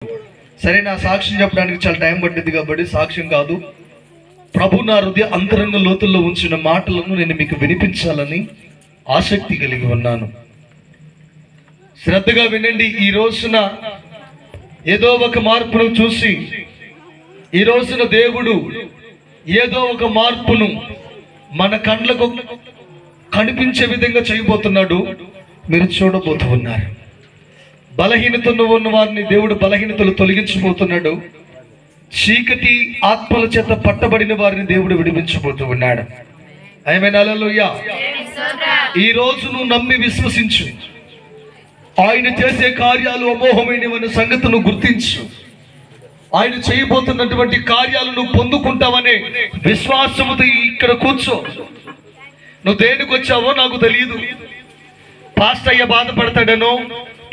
సరే, నా సాక్ష్యం చెప్పడానికి చాలా టైం పట్టింది కాబట్టి సాక్ష్యం కాదు, ప్రభు నా హృదయ అంతరంగ లోతుల్లో ఉంచిన మాటలను నేను మీకు వినిపించాలని ఆసక్తి కలిగి ఉన్నాను. శ్రద్ధగా వినండి. ఈ రోజున ఏదో ఒక మార్పును చూసి, ఈ రోజున దేవుడు ఏదో ఒక మార్పును మన కండ్లకు కనిపించే విధంగా చేయబోతున్నాడు. మీరు చూడబోతూ ఉన్నారు. బలహీనతను ఉన్న వారిని దేవుడు బలహీనతలు తొలగించబోతున్నాడు. చీకటి ఆత్మల చేత పట్టబడిన వారిని దేవుడు విడిపించబోతూ ఉన్నాడు. ఆమేన్, హల్లెలూయా. ఈ రోజు నువ్వు నమ్మి విశ్వసించు. ఆయన చేసే కార్యాలు అమోఘమైనవన్న సంగతిని గుర్తించు. ఆయన చేయబోతున్నటువంటి కార్యాలను పొందుకుంటావనే విశ్వాసముతో ఇక్కడ కూర్చో. నువ్వు దేనికి వచ్చావో నాకు తెలియదు. పాస్టర్ అయ్య బాధపడతాడనో,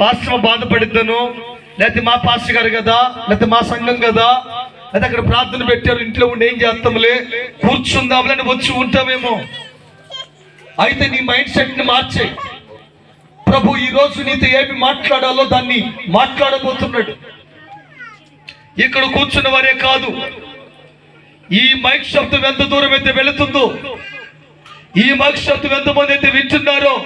పాస్టర్ బాధపడిద్దనో, లేకపోతే మా పాస్టర్ గారు కదా, లేకపోతే మా సంఘం కదా, లేకపోతే అక్కడ ప్రార్థన పెట్టారు, ఇంట్లో ఉండి ఏం చేస్తాంలే, కూర్చుందాంలని వచ్చి ఉంటామేమో. అయితే నీ మైండ్ సెట్ ని మార్చే. ప్రభు ఈ రోజు నీతో ఏమి మాట్లాడాలో దాన్ని మాట్లాడబోతున్నాడు. ఇక్కడ కూర్చున్న వారే కాదు, ఈ మైక్ శబ్దం ఎంత దూరం అయితే వెళుతుందో, ఈ మైక్ శబ్దం ఎంతమంది అయితే వింటున్నారో,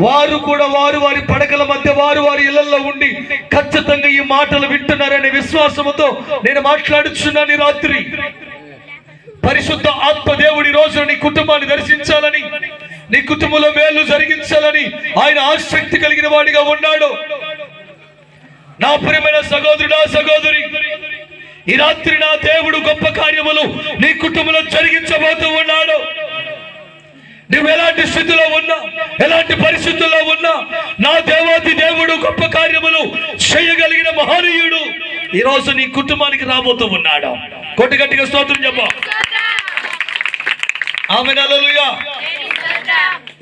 వారు కూడా వారి పడకల మధ్య వారి ఇళ్లలో ఉండి ఖచ్చితంగా ఈ మాటలు వింటున్నారనే విశ్వాసంతో నేను మాట్లాడుచున్నాను. ఈ రాత్రి పరిశుద్ధ ఆత్మ దేవుడి రోజు నీ కుటుంబాన్ని దర్శించాలని, నీ కుటుంబంలో మేలు జరిగించాలని ఆయన ఆసక్తి కలిగిన వాడిగా ఉన్నాడు. నా ప్రియమైన సహోదరుడా, సహోదరి, ఈ రాత్రి నా దేవుడు గొప్ప కార్యములు నీ కుటుంబంలో జరిగించబోతూ ఉన్నాడు. నువ్వు ఎలాంటి స్థితిలో ఉన్నా, ఎలాంటి పరిస్థితుల్లో ఉన్నా, నా దేవాది దేవుడు గొప్ప కార్యములు చేయగలిగిన మహనీయుడు ఈ రోజు నీ కుటుంబానికి రాబోతూ ఉన్నాడు. కొట్టి గట్టిగా స్తోత్రం చెప్ప. ఆమేన్, హల్లెలూయా.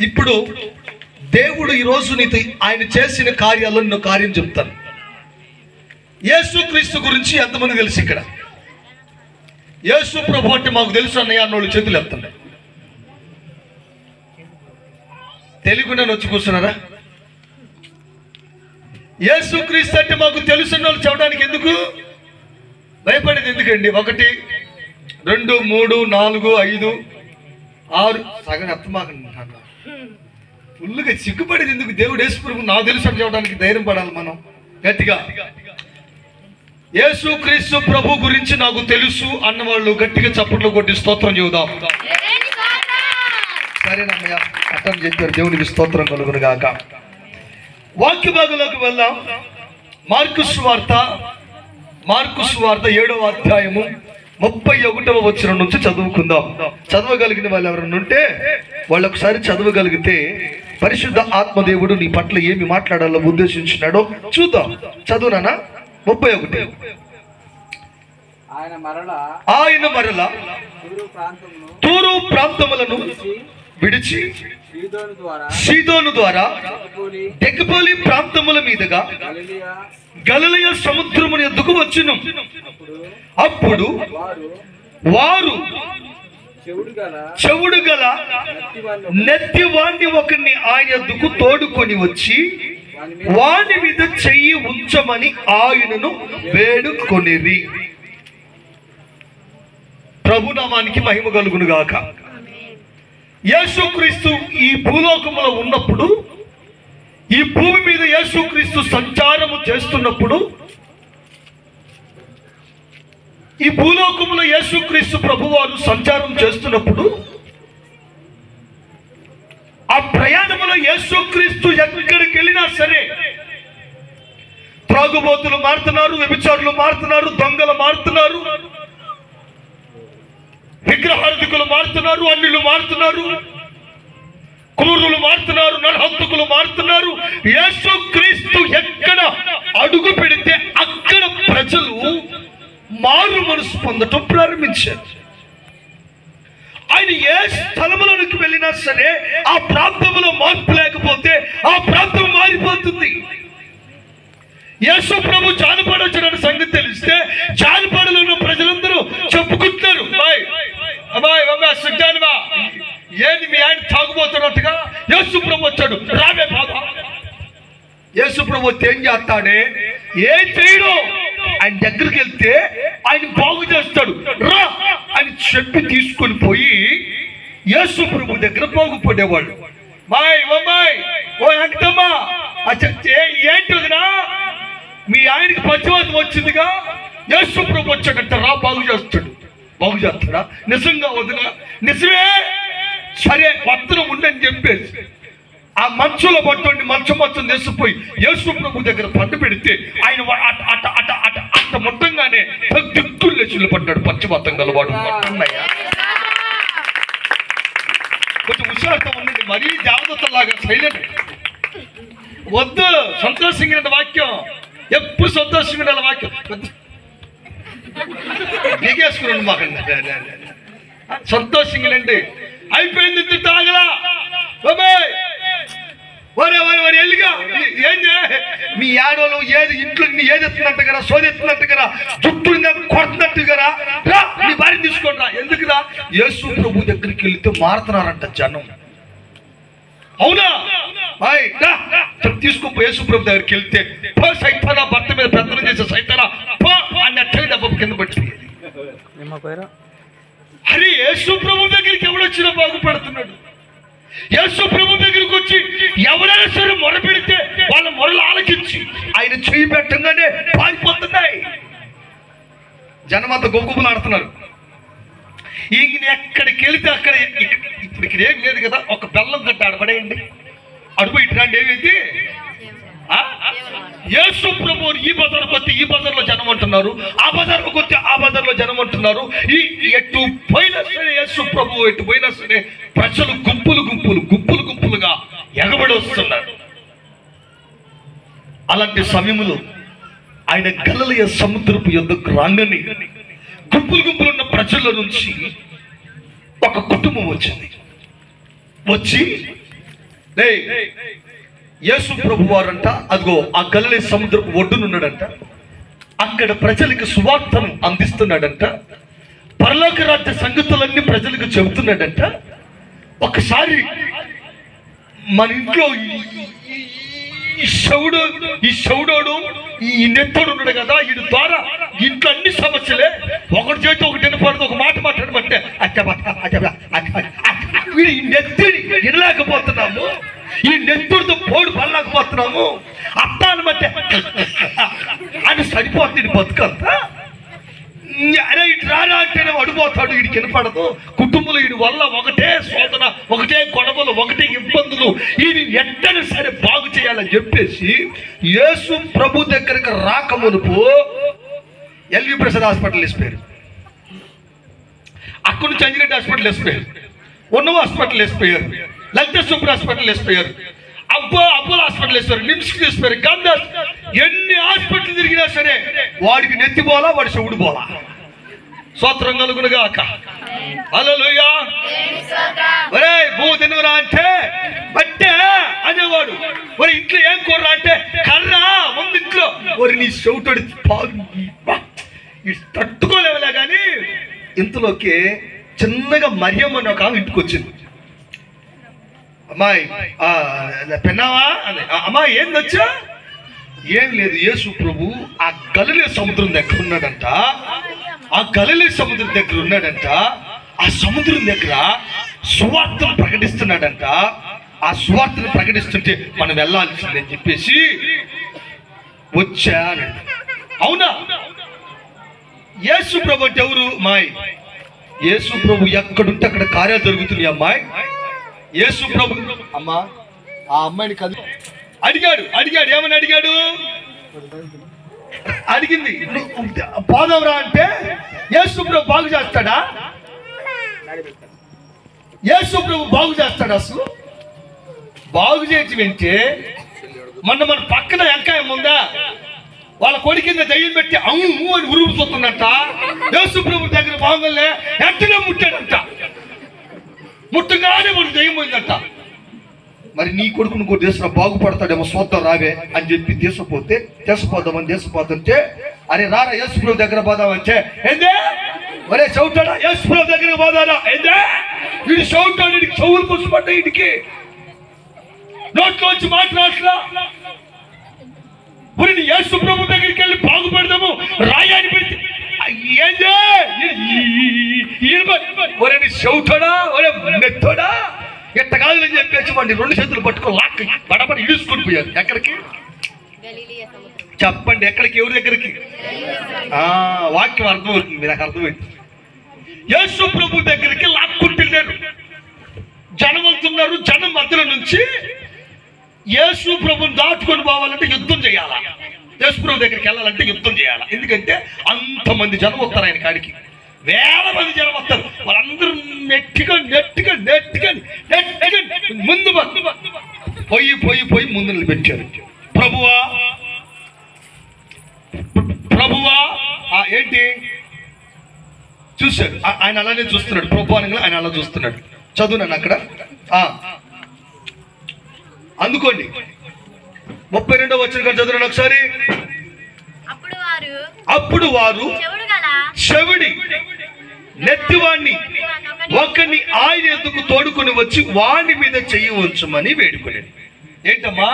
ఇప్పుడు దేవుడు ఈ రోజు నీతో ఆయన చేసిన కార్యాల్లో నిన్ను కార్యం చెప్తాను. యేసుక్రీస్తు గురించి ఎంతమంది తెలుసు? ఇక్కడ యేసు ప్రభు అంటే మాకు తెలుసు అన్నయ్య అన్నోళ్ళు చేతులు ఎత్తండి. తెలుగు నన్ను వచ్చి కూర్చున్నారా? యేసుక్రీస్తు అంటే మాకు తెలుసున్న వాళ్ళు చెప్పడానికి ఎందుకు భయపడేది? ఎందుకండి? 1 2 3 4 5 6 సగం ఎత్తమాకండి. ఫుల్గా సిగ్గుపడేది ఎందుకు? దేవుడు యేసు ప్రభు నాకు తెలుసు అని చెప్పడానికి ధైర్యం పడాలి మనం గట్టిగా. యేసుక్రీస్తు ప్రభు గురించి నాకు తెలుసు అన్నవాళ్ళు గట్టిగా చప్పట్లు కొట్టి స్తోత్రం చెబుదాం. సరేనమ్మయ్య, అర్థం చెప్పారు. దేవునికి స్తోత్రం కలుగును గాక. వాక్య భాగంలోకి వెళ్దాం. మార్కు సువార్త 7వ అధ్యాయము 31వ వచనం నుంచి చదువుకుందాం. చదవగలిగిన వాళ్ళు ఎవరైనా ఉంటే వాళ్ళు ఒకసారి చదవగలిగితే పరిశుద్ధ ఆత్మదేవుడు నీ పట్ల ఏమి మాట్లాడాలో ఉద్దేశించినాడో చూద్దాం. చదువునా? 31. ఆయన మరలా తూరు ప్రాంతములను విడిచి సీదోను ద్వారా దెకపొలి ప్రాంతముల మీదుగా గలిలయ సముద్రమున ఎద్దుకు వచ్చును. అప్పుడు వారు చెవుడు గల నెత్తి వాణ్ణి ఒకరిని ఆయన ఎద్దుకు తోడుకొని వచ్చి వాని మీద చెయ్యి ఉంచమని ఆయనను వేడుకొనిరి. ప్రభునామానికి మహిమ కలుగును గాక. యేసుక్రీస్తు ఈ భూలోకములో ఉన్నప్పుడు, ఈ భూమి మీద యేసుక్రీస్తు సంచారము చేస్తున్నప్పుడు, ఈ భూలోకములో యేసుక్రీస్తు ప్రభువారు సంచారం చేస్తున్నప్పుడు, ఆ ప్రయాణములో యేసుక్రీస్తు ఎక్కడికి వెళ్ళినా సరే త్రాగుబోతులు మారుతున్నారు, వ్యభిచారులు మారుతున్నారు, దొంగలు మారుతున్నారు, విగ్రహార్థికులు మారుతున్నారు, అన్యులు మారుతున్నారు, క్రూరులు మారుతున్నారు, నరహంతకులు మారుతున్నారు. యేసుక్రీస్తు ఎక్కడ అడుగు పెడితే అక్కడ ప్రజలు మారు మనసు పొందటం ప్రారంభించారు. ఆయన ఏ స్థలములోనికి వెళ్ళినా సరే ఆ ప్రాంతంలో మార్పు లేకపోతే ఆ ప్రాంతం మారిపోతుంది. యేసు ప్రభు జానపడొచ్చిన సంగతి తెలిస్తే జానపడలో ఉన్న ప్రజలందరూ చెప్పుకుంటున్నారు, ఏంది మీ ఆయన తాగుబోతున్నట్టుగా యేసు ప్రభు వచ్చాడు, రావే బాబా. యేసు ప్రభు ఏం చేస్తాడే ఏం చేయడు. ఆయన దగ్గరికి వెళ్తే ఆయన బాగు చేస్తాడు. రా అని చెప్పి తీసుకొని పోయి యేసు ప్రభు దగ్గర బాగుపడేవాడు. మాయ్ ఓ మాయ్ ఓ వెంకటమ్మా ఏంటి వదినా, మీ ఆయనకి పశ్చిమాతం వచ్చిందిగా, యేసు ప్రభు వచ్చాడంట, రా బాగు చేస్తాడు. బాగు చేస్తాడా? నిజంగా వదినా? నిజమే. సరే వస్త్రం ఉండని చెప్పేసి ఆ మంచులో పట్టుకోండి, మంచం తీసుకుపోయి యేసు ప్రభు దగ్గర పండు పెడితే ఆయన అట అట అట అంత మొత్తంగానే దిక్కులు లేచులు పడ్డాడు. పశ్చిమాతం గలవాడు. కొంచెం హుషారుతో ఉండండి, మరీ దేవదత్తలాగా సైలెంట్ వద్దు. సంతోషంగా వాక్యం, ఎప్పుడు సంతోషంగా వాక్యం దిగేసుకున్నాను మాకండి. సంతోషంగానండి. అయిపోయింది తాగలా వరే ఎల్లిగా ఏంది మీ ఆడోళ్ళు ఏది ఇంట్లో ఏది ఎత్తున్నట్టు కదా, సోది ఎత్తున్నట్టు కదా, జుట్టు కొడుతున్నట్టు కదా, రా నీ భార్య తీసుకోండి. ఎందుకురా? యేసు ప్రభు దగ్గరికి వెళ్తే మారుతున్నారంట జనం. అవునా? తీసుకో యేసు ప్రభు దగ్గరికి వెళ్తే పో సైతానా, భర్త మీద పెత్తనం చేసే సైతానా పో అని అట్టని దెబ్బ కింద పట్టి. అరే యేసు ప్రభు దగ్గరికి ఎవడొచ్చినా బాగుపడుతున్నాడు. యేసు ప్రభు దగ్గరికి వచ్చి ఎవరైనా సరే మొర పెడితే వాళ్ళ మొరలు ఆలకించి ఆయన చేయి పెట్టంగానే పారిపోతున్నాయి. జనమంతా గొప్పలు ఆడుతున్నారు. ఈయన ఎక్కడికి వెళితే అక్కడ, ఇప్పుడు ఇక్కడ ఏం లేదు కదా, ఒక బెల్లం కట్ట ఆడబడేయండి, అడుగు ఇటు రండి. ఏమైంది? యేసు ప్రభు ఈ బజార్కి వస్తే ఈ బజార్లో జనం అంటున్నారు, ఆ బజార్కి వస్తే ఆ బజార్లో జనం అంటున్నారు. ఎటు పోయినా సరే యేసు ప్రభు ఎటు పోయినా సరే ప్రజలు గుంపులుగా ఎగబడి వస్తున్నారు. అలాంటి సమయంలో ఆయన గలిలయ సముద్రపు యొద్దకు రాగానే గుంపులు ఉన్న ప్రజల నుంచి ఒక కుటుంబం వచ్చింది. వచ్చి యేసు ప్రభు వారంట అదిగో ఆ గలిలయ సముద్రపు ఒడ్డునున్నాడంట. అక్కడ ప్రజలకు సువార్తను అందిస్తున్నాడంట. పరలోక రాజ్య సంగతులన్నీ ప్రజలకు చెబుతున్నాడంట. ఒకసారి మన ఇంట్లో ఈ శవుడోడు ఈ నెత్తోడు ఉన్నాడు కదా, వీడి ద్వారా ఇంట్లో అన్ని సమస్యలే. ఒకటి చేతి ఒకటి వినపడదు, ఒక మాట మాట్లాడమంటే వీడి నెత్తిని వినలేకపోతున్నాము, ఈ నెత్తుడితో పోడు పడలేకపోతున్నాము, అత్తాను బట్టే అని సరిపోతుంది బతుకంతా. అరే ఇటు రారా అంటేనే అడిపోతాడు, వీడికి వినపడదు. కుటుంబంలో వీడి వల్ల ఒకటే శోధన, ఒకటే గొడవలు, ఒకటే ఇబ్బందులు. వీడిని ఎట్టని సరే బాగు చేయాలని చెప్పేసి యేసు ప్రభు దగ్గరికి రాకమునుపు ఎల్వి ప్రసాద్ హాస్పిటల్ వేసిపోయారు. అక్కడి నుంచి అంజిరెడ్డి హాస్పిటల్ వేసిపోయారు, ఉన్నవ హాస్పిటల్ వేసిపోయారు, లలిత సూపర్ హాస్పిటల్ వేసిపోయారు, అపోలో హాస్పిటల్ వేస్తారు, నిమ్స్కి తీసిపోయారు, గంధాస్. ఎన్ని హాస్పిటల్ తిరిగినా సరే వాడికి నెత్తి పోలా, వాడి చెవుడు పోలా. స్తోత్రం కలుగునుగాక. హల్లెలూయా. ఒరే భూ తినవరా అంటే బట్టే అనేవాడు. మరి ఇంట్లో ఏం కూర అంటే కర్రా ముందు ఇంట్లో. మరి నీ చెవుటోడి తట్టుకోలేవలే. కానీ ఇంతలోకి చిన్నగా మరియమ్మ అని ఒక ఆమె ఇంటికి వచ్చింది. అమ్మాయి పెన్నావా అని. అమ్మాయి ఏంది వచ్చా? ఏం లేదు, యేసు ప్రభు ఆ గలిలయ సముద్రం దగ్గర ఉన్నాడంట. ఆ గలిలయ సముద్రం దగ్గర ఉన్నాడంట. ఆ సముద్రం దగ్గర సువార్తను ప్రకటిస్తున్నాడంట. ఆ సువార్తను ప్రకటిస్తుంటే మనం వెళ్ళాల్సిందని చెప్పేసి వచ్చానండి. అవునా? యేసు ప్రభు అంటే ఎవరు? మాయ్. యేసు ప్రభు ఎక్కడుంటే అక్కడ కార్యాలు జరుగుతున్నాయి. అమ్మాయి యేసు ప్రభు అమ్మా ఆ అమ్మాయిని కది అడిగాడు ఏమని అడిగాడు? అడిగింది పోదాంరా అంటే యేసు ప్రభు బాగు చేస్తాడా? యేసు ప్రభు బాగు చేస్తాడు? అసలు బాగు చేసి వింటే మన పక్కన ఎంకాయం ఉందా, వాళ్ళ కొడి కింద దయ్యం పెట్టి అమ్ము అని ఉరుముతుందంట. యేసు ప్రభు దగ్గర బాగులే ఎట్టనే ముట్టాడంట. ముట్టగానే వాడు దయ్యం పోయిందంట. మరి నీ కొడుకును కూడా దేశంలో బాగుపడతాడేమో చూద్దాం రావే అని చెప్పి తీసుకుపోతుంటే అరే రారా యేసు ప్రభు దగ్గర పోదామంటే ఏందే ఒరే చౌటాడా యేసు ప్రభు దగ్గర పోదారా ఏందే వీడు చౌటాడు, వీడికి చెవులు కూర్చుపడ్డా, వీడికి నోట్లోంచి మాట్లాడలా. యేసు ప్రభు దగ్గరికి వెళ్ళి బాగుపడదాము రాయాన్ని పెడితే ఒరే నీ చెవుతోడా ఒరే నెత్తోడా ఎట్ట కాదని చెప్పేసి వాడిని 2 చేతులు పట్టుకొని లాక్ బడబడి ఇడుచుకొని పోయారు. ఎక్కడికి చెప్పండి, ఎక్కడికి? ఎవరి దగ్గరికి? వాక్యం అర్థమవుతుంది, నాకు అర్థమైంది. యేసు ప్రభు దగ్గరికి లాక్కుంటున్నారు. జనం వెళ్తున్నారు. జనం మధ్యలో నుంచి యేసు ప్రభుని దాటుకొని పోవాలంటే యుద్ధం చేయాలా, యేసు ప్రభు దగ్గరికి వెళ్ళాలంటే యుద్ధం చేయాలా. ఎందుకంటే అంతమంది జనం వస్తారు ఆయన కాడికి, వేల మంది జనం వస్తారు. వాళ్ళందరూ నెట్టిగా ముందు పోయి ముందు నిలబెట్టారు. ప్రభువా ఏంటి చూశాడు ఆయన, అలానే చూస్తున్నాడు. ప్రభు అనగా ఆయన అలా చూస్తున్నాడు. చదువునాను అక్కడ అందుకోండి 32వ వచనం చదువునాను ఒకసారి. అప్పుడు వారు చెవిడి నెత్తివాణ్ణి ఒకరిని ఆయన ఎందుకు తోడుకొని వచ్చి వాడి మీద చెయ్యి ఉంచమని వేడుకునేది. ఏంటమ్మా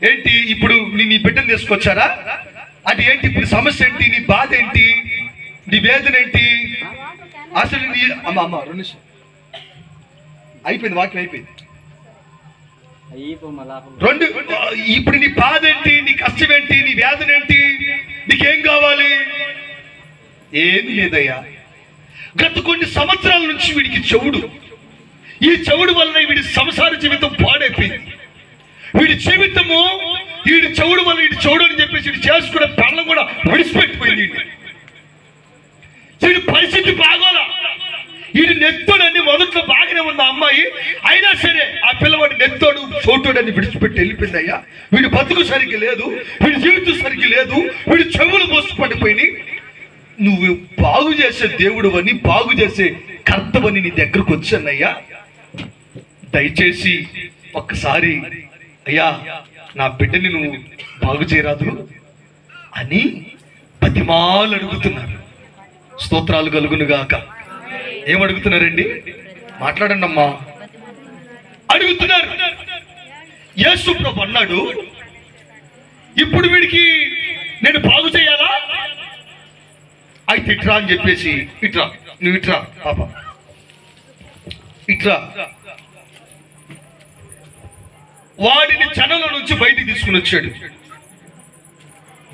ఏంటి ఇప్పుడు నీ బిడ్డను తీసుకొచ్చారా? అది ఏంటి ఇప్పుడు సమస్య ఏంటి? నీ బాధ ఏంటి? నీ వేదన ఏంటి? అసలు నీ అమ్మ 2 నిమిషం అయిపోయింది, వాక్యం అయిపోయింది. ఇప్పుడు నీ బాధ ఏంటి? నీ కష్టం ఏంటి? నీ వేదన ఏంటి? నీకేం కావాలి? ఏమి లేదయ్యా, గత కొన్ని సంవత్సరాల నుంచి వీడికి చెవుడు, ఈ చెవుడు వలన వీడి సంసార జీవితం పాడైపోయింది. వీడి జీవితము వీడి చెవుడు వల్ల వీడి చెవుడు అని చెప్పేసి వీడు చేసుకునే పనులు కూడా విడిచిపెట్టిపోయింది. వీడి పరిస్థితి బాగోలా. వీడి నెత్తోడని మొదట్లో బాగానే ఉన్న అమ్మాయి అయినా సరే ఆ పిల్లవాడి నెత్తోడు చోటోడని విడిచిపెట్టి వెళ్ళిపోయింది. అయ్యా వీడి బతుకు సరిగ్గా లేదు, వీడి జీవితం సరిగ్గా లేదు, వీడి చెవులు మోసపడిపోయినాయి. నువ్వు బాగు చేసే దేవుడు అని, బాగు చేసే కర్తవని నీ దగ్గరకు వచ్చానయ్యా, దయచేసి ఒక్కసారి అయ్యా నా బిడ్డని నువ్వు బాగు చేయరాదు అని బతిమాలు అడుగుతున్నారు. స్తోత్రాలు కలుగునుగాక. ఏమడుగుతున్నారండి? మాట్లాడండి అమ్మా. అడుగుతున్నారు. యేసు ప్రభు అన్నాడు, ఇప్పుడు వీడికి నేను బాగు చేయాలా? అయితే ఇట్రా అని చెప్పేసి, ఇట్రా నువ్వు ఇట్రా పాప ఇట్రా. వాడిని జనంలో నుంచి బయటికి తీసుకుని వచ్చాడు.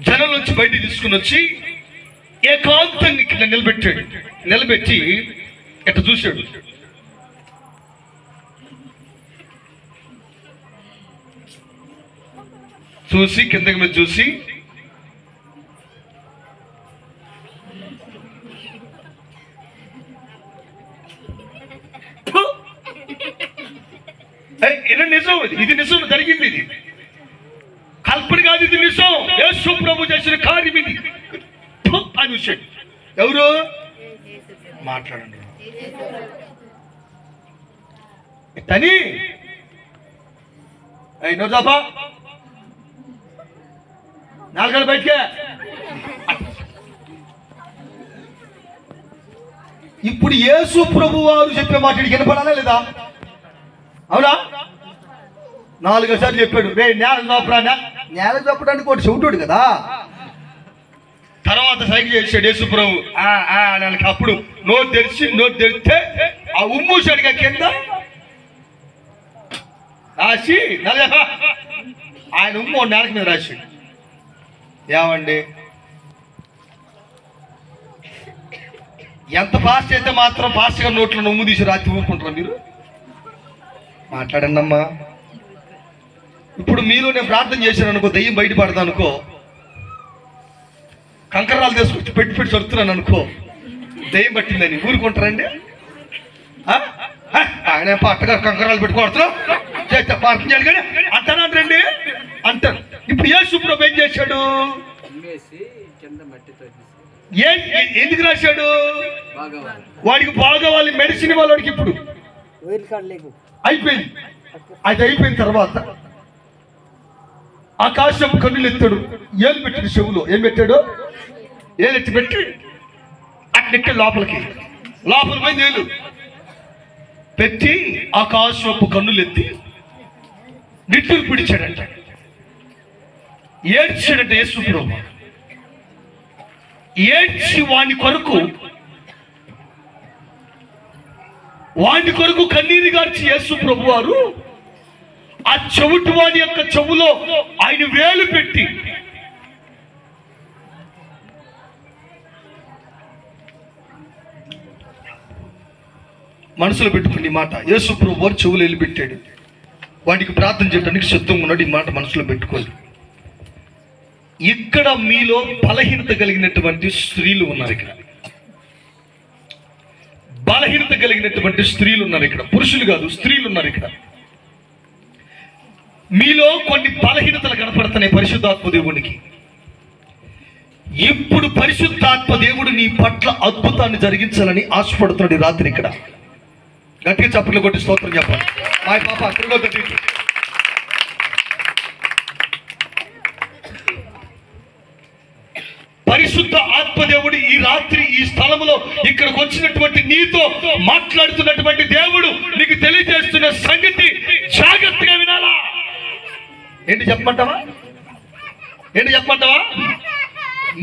జనం నుంచి బయటికి తీసుకుని వచ్చి ఏకాంతంగా ఇక్కడ నిలబెట్టాడు. నిలబెట్టి ఎట్లా చూశాడు. చూసి కిందకి మీద చూసి నిజం, ఇది నిజం జరిగింది, ఇది కల్పన కాదు, ఇది నిజం. యేసు ప్రభు చేసిన కార్యం ఇది అని చూశాడు. ఎవరు మాట్లాడండి తని నోజాపా నాలుగు బయటకే. ఇప్పుడు యేసు ప్రభు వారు చెప్పే మాట వినపడాలా లేదా? అవునా? 4 సార్లు చెప్పాడు, రే నేల చోపడా. నేల చోపడానికి ఒకటి చెవుతాడు కదా. తర్వాత సైకిల్ చేసాడు యేసు ప్రభు. అప్పుడు నోటు తెరిస్తే ఆ ఉమ్మూసాడుగా కింద రాసి ఆయన ఉమ్ము నేలకి మీద రాశాడు. ఏమండి ఎంత ఫాస్ట్ అయితే మాత్రం ఫాస్ట్గా నోట్లో నొమ్ము తీసి రాత్రి ఊరుకుంటారా మీరు? మాట్లాడండి అమ్మా. ఇప్పుడు మీరు నేను ప్రార్థన చేశాను అనుకో, దెయ్యం బయటపడతా అనుకో, కంకరాలు తీసుకొచ్చి పెట్టి చదువుతున్నాను అనుకో, దెయ్యం పట్టిందని ఊరుకుంటారండి? ఆయన అట్టగారు కంకరాలు పెట్టుకోవడుతున్నావు ప్రార్థన చేయాలి కానీ అంటానంటండి అంటారు. ఇప్పుడు యేసు ప్రభు ఏం చేశాడు? ఎందుకు రాశాడు? వాడికి బాగోవాలి, మెడిసిన్ వాళ్ళకి. ఇప్పుడు అయిపోయింది. అది అయిపోయిన తర్వాత ఆకాశం కన్నులు ఎత్తాడు. ఏలు పెట్టాడు చెవులో. ఏం పెట్టాడు? ఏలెత్తి పెట్టి అట్లెట్టి లోపలికి పోయి ఏలు పెట్టి ఆకాశపు కన్నులు ఎత్తి నిట్టులు పిడిచాడంట. ఏడ్చాడంట యేసు ప్రభు. ఏడ్చి వాని కొరకు కన్నీరు గార్చి యేసు ప్రభు వారు ఆ చెవిటి వాని యొక్క చెవులో ఆయన వేలు పెట్టి మనసులో పెట్టుకుని మాట యేసు ప్రభు వారు చెవులు వెళ్ళి పెట్టాడు. వాడికి ప్రార్థన చేయడానికి సిద్ధంగా ఉన్నాడు. ఈ మాట మనసులో పెట్టుకోండి. ఇక్కడ మీలో బలహీనత కలిగినటువంటి స్త్రీలు ఉన్నారు. ఇక్కడ బలహీనత కలిగినటువంటి స్త్రీలు ఉన్నారు. ఇక్కడ పురుషులు కాదు, స్త్రీలు ఉన్నారు. ఇక్కడ మీలో కొన్ని బలహీనతలు కనపడుతున్నాయి పరిశుద్ధాత్మ దేవునికి. ఇప్పుడు పరిశుద్ధాత్మ దేవుడు నీ పట్ల అద్భుతాన్ని జరిగించాలని ఆశపడుతున్నాడు ఈ రాత్రి. ఇక్కడ గట్టిగా చప్పట్లు కొట్టి స్తోత్రం చెప్పాలి. మాయ పాప తిరగొద్దు. పరిశుద్ధ ఆత్మదేవుడు ఈ రాత్రి ఈ స్థలంలో ఇక్కడికి వచ్చినటువంటి నీతో మాట్లాడుతున్నటువంటి దేవుడు నీకు తెలియజేస్తున్న సంగతి జాగ్రత్తగా వినాలా. ఏంటి చెప్పమంటావా?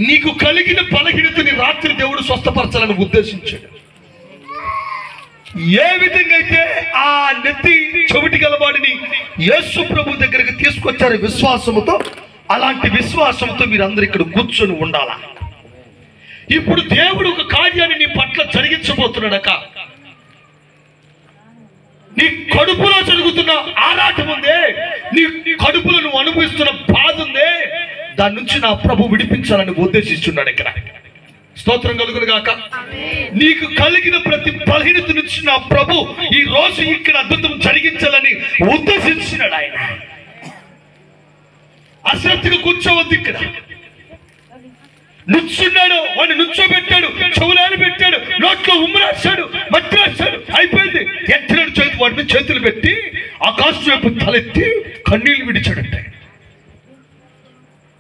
నీకు కలిగిన బలహీనతని రాత్రి దేవుడు స్వస్థపరచాలని ఉద్దేశించాడు. ఏ విధంగా అయితే ఆ నెత్తి చెవిటి గలవాడిని యేసు ప్రభు దగ్గరికి తీసుకొచ్చారు విశ్వాసముతో, అలాంటి విశ్వాసంతో మీరందరూ ఇక్కడ కూర్చొని ఉండాలా. ఇప్పుడు దేవుడు ఒక కార్యాన్ని నీ పట్ల జరిగించబోతున్నాడక. నీ కడుపులో జరుగుతున్న ఆరాటం ఉందే, నీ కడుపులో నువ్వు అనుభవిస్తున్న బాధ ఉందే, దాని నుంచి నా ప్రభు విడిపించాలని ఉద్దేశిస్తున్నాడు ఇక్కడ. స్తోత్రం కలుగును గాక. నీకు కలిగిన ప్రతి బలహీనత నుంచి నా ప్రభు ఈ రోజు ఇక్కడ అద్భుతం జరిగించాలని ఉద్దేశించినాడు ఆయన. అశ్రద్ధగా కూర్చోవద్దు. ఇక్కడ నుంచున్నాడు, వాడిని నుంచోబెట్టాడు, చెవులాలు పెట్టాడు, నోట్లో ఉమ్ము రాశాడు, మట్టి రాశాడు, అయిపోయింది. ఎత్తినాడు చేతి, వాటిని చేతులు పెట్టి ఆకాశం వైపు తలెత్తి కన్నీళ్లు విడిచాడంటే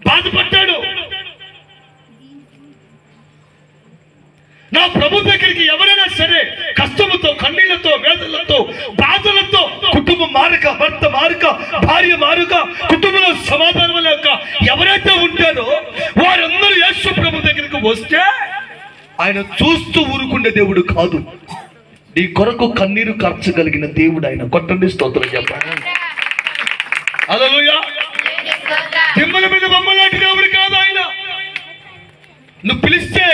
బాధపడ్డాడు. నా ప్రభు దగ్గరికి ఎవరైనా సరే కష్టముతో, కన్నీళ్లతో, వేదనలతో, బాధలతో, కుటుంబం మారక, భర్త మారక, భార్య మారక, కుటుంబంలో సమాధానం లేక ఎవరైతే ఉంటారో వారందరూ యేసు ప్రభు దగ్గరికి వస్తే ఆయన చూస్తూ ఊరుకునే దేవుడు కాదు, నీ కొరకు కన్నీరు కార్చగలిగిన దేవుడు ఆయన. కొట్టండి స్తోత్రం చెప్పండి. హల్లెలూయా. తిమ్మల మీద బొమ్మ లాంటి దేవుడు కాదు ఆయన. నువ్వు పిలిస్తే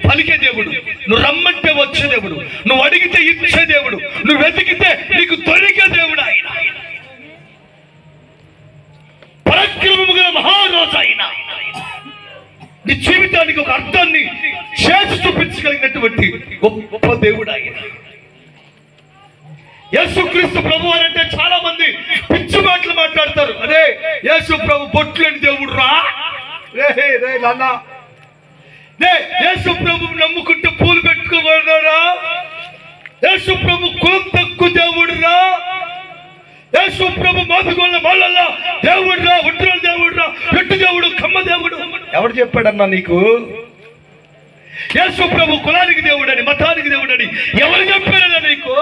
పలికే దేవుడు, నువ్వు రమ్మంటే వచ్చే దేవుడు, నువ్వు అడిగితే ఇచ్చే దేవుడు, నువ్వు వెతికితే నీకు దొరికే దేవుడు ఆయన. పరాక్రమము గల మహారాజు ఆయన. నీ జీవితానికి ఒక అర్థాన్ని చేసి చూపించగలిగినటువంటి గొప్ప దేవుడు ఆయన. యేసుక్రీస్తు ప్రభు అంటే చాలా మంది పిచ్చి మాటలు మాట్లాడతారు. అదే యేసు ప్రభు బొట్లేని దేవుడు రా, రే నాన్న, యేసు ప్రభు నమ్ముకుంటే పూలు పెట్టుకోబడరా, యేసు ప్రభు కులం తక్కువ దేవుడు రా, యేసు ప్రభు మాదిగోళ్ళ మాలల్లా దేవుడు రా, ఒంటరి దేవుడు రా, పెట్టు దేవుడు, కమ్మ దేవుడు. ఎవడు చెప్పాడన్నా నీకు? యేసు ప్రభు కులానికి దేవుడు అని, మతానికి దేవుడు అని ఎవరు చెప్పారన్నా నీకు?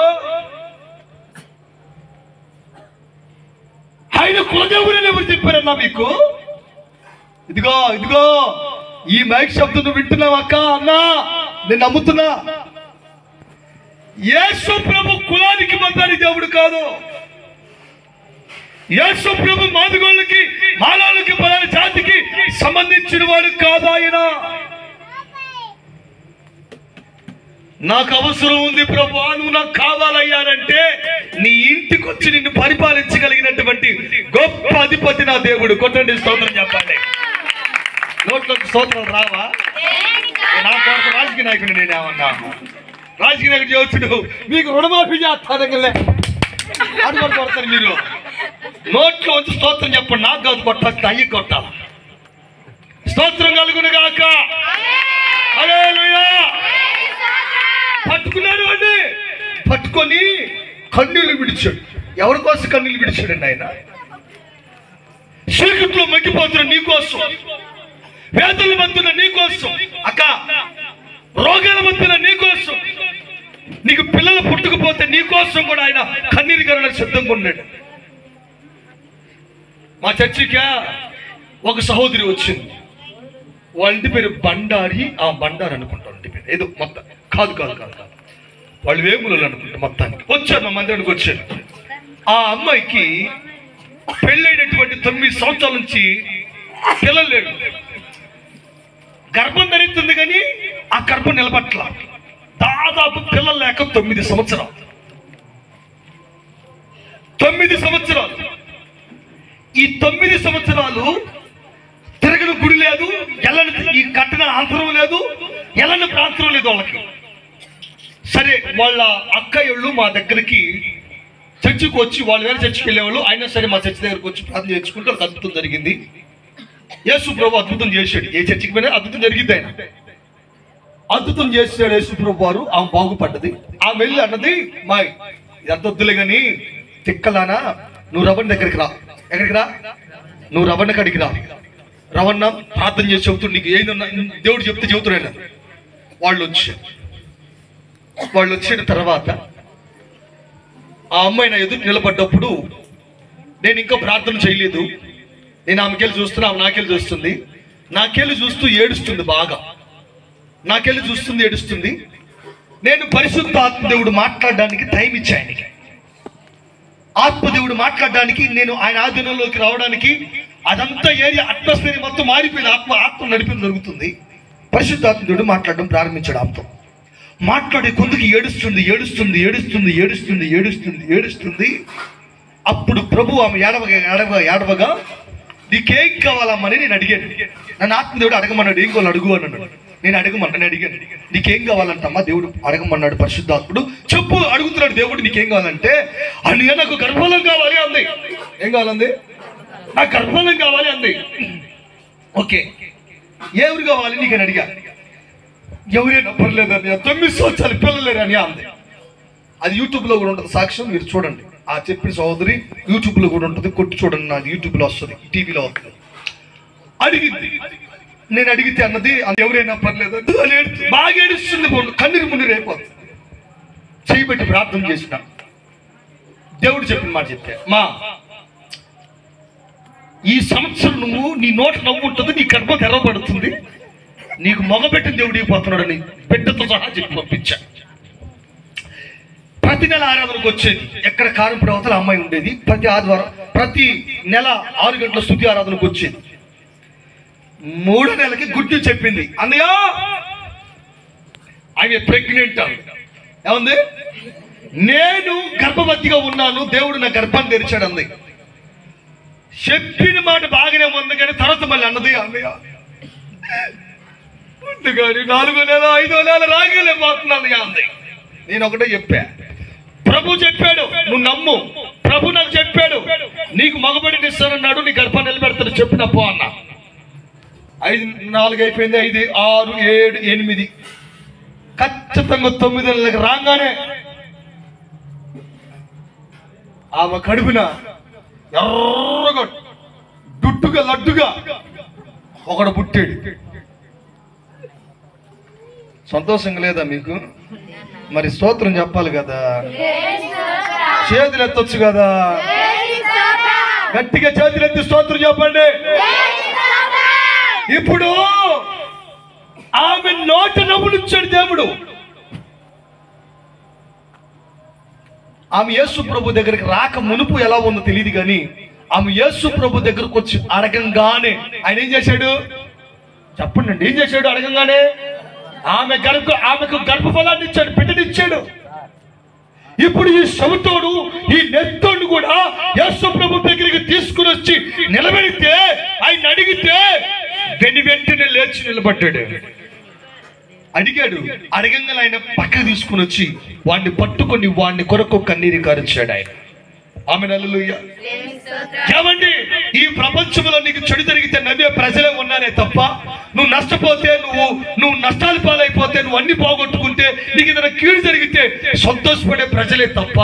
ఆయన కులదేవుడు అని ఎవరు చెప్పారన్నా మీకు? ఇదిగో ఈ మైక్ శబ్దం నువ్వు వింటున్నావు అక్క, అన్నా, నేను నమ్ముతున్నా. యేసు ప్రభు కులానికి మతానికి దేవుడు కాదు. యేసు ప్రభు మాదిగోళ్ళకి, మాలాలకి, పలానా జాతికి సంబంధించిన వాడు కాదు ఆయన. నాకు అవసరం ఉంది ప్రభు, నువ్వు నాకు కావాలయ్యానంటే నీ ఇంటికి వచ్చి నిన్ను పరిపాలించగలిగినటువంటి గొప్ప అధిపతి నా దేవుడు. కొట్టండి స్తోత్రం చెప్పండి. నోట్లోకి స్తోత్రాలు రావా? నా కొరకు రాజకీయ నాయకుడు నేనేమన్నా? రాజకీయ నాయకుడు చేయొచ్చు, మీకు రుణమాఫీ చేస్తానంగలే అది కూడా కొడతారు మీరు. నోట్లో వచ్చి స్తోత్రం చెప్పండి. నాకు కాదు కొట్టాల్సి, అయ్యి కొట్టాలి. స్తోత్రం కలుగును గాక. హల్లెలూయా. పట్టుకున్నాడు అండి, పట్టుకొని కన్నీళ్లు విడిచాడు. ఎవరి కోసం కన్నీళ్లు విడిచాడండి ఆయన? చీకట్లో మగ్గిపోతున్న నీ కోసం, వేదల మధ్యన నీ కోసం, అక్క రోగాల మధ్యన నీ కోసం, నీకు పిల్లలు పుట్టుకుపోతే నీ కోసం కూడా ఆయన కన్నీరు గారడానికి సిద్ధంగా ఉన్నాడు. మా చర్చికి ఒక సహోదరి వచ్చింది. వాళ్ళ ఇంటి పేరు బండారి, ఆ బండారి అనుకుంటారు ఇంటి పేరు, ఏదో మొత్తం కాదు కాదు కాదు కాదు వాళ్ళు వేములు అనుకుంటా. మొత్తానికి వచ్చారు, మా మందిరానికి వచ్చారు. ఆ అమ్మాయికి పెళ్ళైనటువంటి 9 సంవత్సరాల నుంచి పిల్లలు లేడు. గర్భం ధరిస్తుంది కానీ ఆ గర్భం నిలబట్ల. దాదాపు పిల్లలు లేక 9 సంవత్సరాలు. 9 సంవత్సరాలు. ఈ 9 సంవత్సరాలు తిరగని గుడి లేదు, ఎల్లని ఈ కట్టిన అంతరం లేదు, ఎల్లని ప్రాంతం లేదు వాళ్ళకి. సరే, వాళ్ళ అక్కయ్యళ్ళు మా దగ్గరికి చర్చికి వచ్చి, వాళ్ళు వేరే చర్చికి వెళ్ళేవాళ్ళు, అయినా సరే మా చర్చి దగ్గరకు వచ్చి ప్రార్థన చేసుకుంటే ఒక అద్భుతం జరిగింది. యేసు ప్రభు అద్భుతం చేశాడు. ఏ చర్చికి పోయినా అద్భుతం జరిగింది. ఆయన అద్భుతం చేశాడు యేసు ప్రభు వారు. ఆమె బాగుపడ్డది. ఆమె వెళ్ళి అన్నది, మా ఎంత వద్దులే కానీ తిక్కలానా, నువ్వు రవణ దగ్గరికి రా. ఎక్కడికి రా? నువ్వు రవణ కాడికి రా. రవణ ప్రార్థన చేసి చెబుతుడు, నీకు ఏదన్నా దేవుడు చెప్తే చెబుతున్నాడు. వాళ్ళు వచ్చిన తర్వాత ఆ అమ్మాయి నా ఎదురు నిలబడ్డప్పుడు నేను ఇంకా ప్రార్థన చేయలేదు. నేను ఆమెకెళ్ళి చూస్తున్నా, ఆమె నాకెళ్ళి చూస్తుంది. నాకెళ్ళి చూస్తూ ఏడుస్తుంది, బాగా నాకెళ్ళి చూస్తుంది, ఏడుస్తుంది. నేను పరిశుద్ధ ఆత్మదేవుడు మాట్లాడడానికి టైం ఇచ్చా ఆయనకి. ఆత్మదేవుడు మాట్లాడడానికి, నేను ఆయన ఆధీనంలోకి రావడానికి, అదంతా ఏరియా అట్మాస్ఫియర్ మొత్తం మారిపోయింది. ఆత్మ నడిపింది జరుగుతుంది. పరిశుద్ధ ఆత్మదేవుడు మాట్లాడడం ప్రారంభించాడు. ఆత్మ మాట్లాడే కొందుకు ఏడుస్తుంది, ఏడుస్తుంది, ఏడుస్తుంది, ఏడుస్తుంది, ఏడుస్తుంది, ఏడుస్తుంది. అప్పుడు ప్రభు ఆమె ఏడవగా నీకేం కావాలమ్మని నేను అడిగాను. నన్ను ఆత్మదేవుడు అడగమన్నాడు. ఏం కావాలి అడుగు అన్నాడు. నేను అడిగాను. నీకేం కావాలంటమ్మా? దేవుడు అడగమన్నాడు. పరిశుద్ధాత్ముడు చెప్పు అడుగుతున్నాడు. దేవుడు నీకేం కావాలంటే, అన్నయ్య నాకు గర్భఫలం కావాలి అంది. ఏం కావాలంది? నాకు గర్భఫలం కావాలి అంది. ఓకే, ఎవరు కావాలి నీకని అడిగా. ఎవరైనా పర్లేదని, 9 సంవత్సరాలు పిల్లలేరని అంది. అది యూట్యూబ్లో కూడా ఉంటుంది, సాక్ష్యం మీరు చూడండి. ఆ చెప్పిన సహోదరి యూట్యూబ్లో కూడా ఉంటుంది, కొట్టి చూడండి. నాది యూట్యూబ్లో వస్తుంది, టీవీలో వస్తుంది. అడిగింది. నేను అడిగితే అన్నది, ఎవరైనా పర్లేదు బాగా ఏడుస్తుంది, కన్నీరు మున్నీరు అయిపోతుంది. చేయబెట్టి ప్రార్థన చేసిన దేవుడు చెప్పిన మాట చెప్తే, మా ఈ సంవత్సరం నువ్వు నీ నోట నవ్వు ఉంటుంది, నీ గర్భం తెరవబడుతుంది, నీకు మగబెట్టిన దేవుడు అయిపోతున్నాడని బిడ్డతో సహా చెప్పి పంపించా. ప్రతి నెల ఆరాధనకు వచ్చేది. ఎక్కడ కారంపూడి అవతల అమ్మాయి ఉండేది. ప్రతి ఆదివారం, ప్రతి నెల 6 గంటల స్తుతి ఆరాధనకు వచ్చేది. 3వ నెలకి గుడ్డు చెప్పింది. అన్నయ్య ఆమె ప్రెగ్నెంట్. ఏమంది? నేను గర్భవతిగా ఉన్నాను, దేవుడు నా గర్భాన్ని తెరిచాడు అంది. చెప్పిన మాట బాగానే ఉంది కానీ తర్వాత మళ్ళీ అన్నది, అన్నయ్య కానీ 4వ నెల 5వ నెల రాగలేకపోతున్నాను అంది. నేను ఒకటే చెప్పా, ప్రభు చెప్పాడు, నువ్వు నమ్ము. ప్రభు నాకు చెప్పాడు, నీకు మగబడిని ఇస్తానన్నాడు, నీ గర్భాన్ని నిలబెడతాడు, చెప్పినప్పు అన్న. 4 అయిపోయింది, 5, 6, 7, 8 ఖచ్చితంగా 9 నెలలకు రాగానే ఆమె కడుపున ఎర్రగా దుట్టుగా లడ్డుగా ఒకడు పుట్టాడు. సంతోషంగా లేదా మీకు? మరి స్తోత్రం చెప్పాలి కదా, చేతులు ఎత్తొచ్చు కదా, గట్టిగా చేతులు ఎత్తి స్తోత్రం చెప్పండి. ఇప్పుడు ఆమె నోట నవ్వునిచ్చాడు దేవుడు. ఆమె యేసు ప్రభు దగ్గరికి రాక మునుపు ఎలా ఉందో తెలియదు కానీ, ఆమె యేసు ప్రభు దగ్గరకు వచ్చి అడగంగానే ఆయన ఏం చేశాడు చెప్పండి? ఏం చేశాడు? అడగంగానే ఆమెకు గర్భఫలాన్ని ఇచ్చాడు, బిడ్డనిచ్చాడు. ఇప్పుడు ఈ శవతోడు, ఈ నెత్తోడు కూడా యేసు ప్రభు దగ్గరికి తీసుకుని వచ్చి నిలబెడితే, ఆయన అడిగితే వెంటనే లేచి నిలబడ్డాడు. అడిగాడు. అడగంగానే ఆయన పక్కకు తీసుకుని వచ్చి వాడిని పట్టుకొని వాడిని కొరకు కన్నీరు కారించాడు ఆయన. ఆమె హల్లెలూయా. ఏమండి, ఈ ప్రపంచంలో నీకు చెడు జరిగితే నవ్వే ప్రజలే ఉన్నారే తప్ప, నువ్వు నష్టపోతే, నువ్వు నష్టాలు పాలైపోతే, నువ్వు అన్ని పోగొట్టుకుంటే, నీకు ఏదైనా కీడు జరిగితే సంతోషపడే ప్రజలే తప్ప,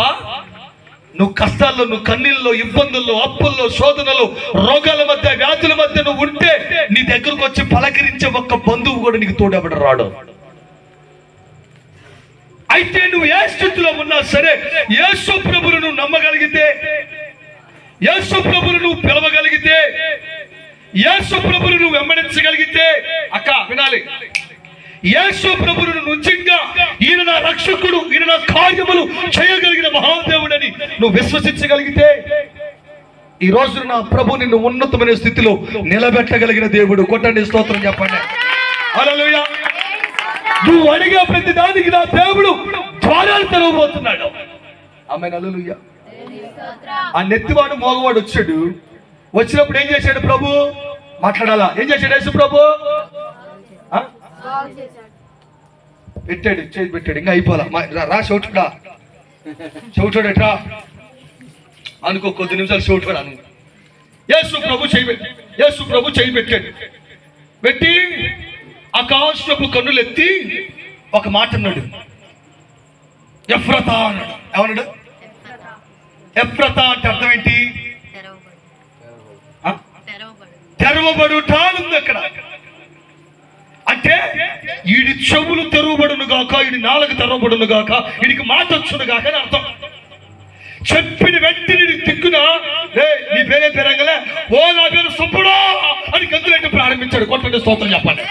నువ్వు కష్టాల్లో, నువ్వు కన్నీళ్ళలో, ఇబ్బందుల్లో, అప్పుల్లో, శోధనలో, రోగాల మధ్య, వ్యాధుల మధ్య నువ్వు ఉంటే నీ దగ్గరకు వచ్చి పలకరించే ఒక్క బంధువు కూడా నీకు తోడబడి రాడు. అయితే నువ్వు ఏ స్థితిలో ఉన్నా సరే, యేసు ప్రభువును నువ్వు నమ్మగలిగితే, యేసు ప్రభువును నువ్వు పిలవగలిగితే, యేసు ప్రభువును నువ్వు వెంబడించగలిగితే, అక్క వినాలి, యేసు ప్రభువును నిజంగా ఈయన నా రక్షకుడు, ఈయన నా కార్యములు చేయగలిగిన మహాదేవుడని నువ్వు విశ్వసించగలిగితే, ఈ రోజు నా ప్రభు నిన్ను ఉన్నతమైన స్థితిలో నిలబెట్టగలిగిన దేవుడు. కొట్టండి స్తోత్రం చెప్పండి. హల్లెలూయా. నువ్వు అడిగే ప్రతి దానికి నా దేవుడు ద్వారాలు తెరవబోతున్నాడు. ఆమేన్. హల్లెలూయా. ఆ నెత్తివాడు మోగవాడు వచ్చాడు. వచ్చినప్పుడు ఏం చేశాడు ప్రభు? మాట్లాడాలా? ఏం చేశాడు యేసు ప్రభు? పెట్టాడు, చేతి పెట్టాడు. ఇంకా అయిపోలా. రా చోటుడా, చోటుడట్రా అనుకో, కొద్ది నిమిషాలు చోటుడా అను. యేసు ప్రభు చేయి పెట్టాడు. పెట్టి ఆకాశపు కన్నులు ఎత్తి ఒక మాట అన్నాడు, ఎఫ్రతా అన్నాడు. ఏమన్నాడు? ఎఫ్రతా అంటే అర్థం ఏంటి? తెరవబడుట ఉంది అక్కడ. అంటే ఈడి చెవులు తెరవబడును గాక, ఈడి నాలుగు తెరవబడును గాక, ఈడికి మాట వచ్చును గాక అని అర్థం. చెప్పిన వెంటనే దిక్కున నీ పేరే పెరగలే, ఓ నా పేరు సుబ్బుడా అని గంతులైతే ప్రారంభించాడు. కొట్టండి స్తోత్రం చెప్పండి.